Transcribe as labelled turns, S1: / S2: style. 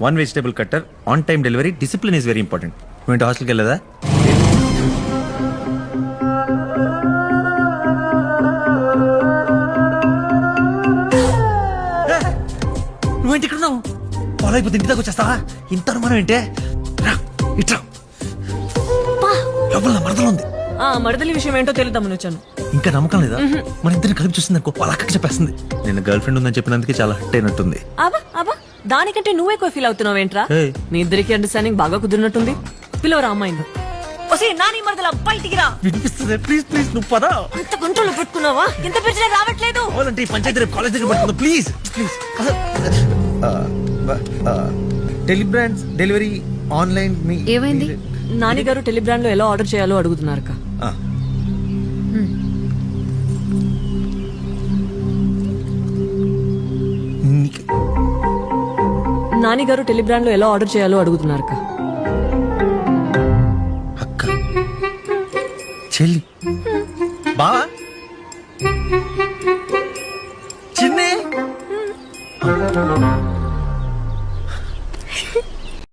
S1: One vegetable cutter, on time delivery, discipline is very important. నువ్వు హాస్టల్కి వెళ్ళదా? నువ్వేంటి ఇక్కడ ఉన్నావు? ఫాలో అయిపోతే ఇంటి దాకా వచ్చేస్తావా? ఇంత అనుమానం ఏంటే? రా ఇట్రా. లోపల నా మరదలు ఉంది.
S2: మరదలి విషయం ఏంటో తెలుద్దామని వచ్చాను.
S1: ఇంకా నమ్మకం లేదా? మన ఇద్దరిని కలిపి చూసింది అనుకో, వాళ్ళ అక్కకి చెప్పేస్తుంది. నేను గర్ల్ ఫ్రెండ్ ఉందని చెప్పినందుకే చాలా హట్ అయినట్టుంది.
S2: అబ్బా దానికంటే నువ్వే ఎక్కువ ఫీల్ అవుతున్నావు ఏంట్రా?
S1: ఏయ్.
S2: మీ ఇద్దరికి అండర్స్టాండింగ్ బాగా కుదిరినట్టుంది. పిలవరా అమ్మాయిని. నాని మరదల బయటికి రా.
S1: వినిపిస్తుంది, ప్లీజ్ ప్లీజ్ నువ్వు పదా.
S2: అంత గుంటలు పెట్టుకున్నావా? ఎంత పిలిచినా రావట్లేదు.
S1: కావాలంటే ఈ పంచాయతీ రేపు కాలేజ్ దగ్గర పడుతుంది. Please please. Telebrands delivery online.
S3: ఏమైంది?
S2: నాని గారు టెలిబ్రాండ్ లో ఎలా ఆర్డర్ చేయాలో అడుగుతున్నారు. నాని గారు టెలిబ్రాండ్ లో ఎలా ఆర్డర్ చేయాలో అడుగుతున్నారు.
S1: అక్క చెల్లి బావా చిన్నే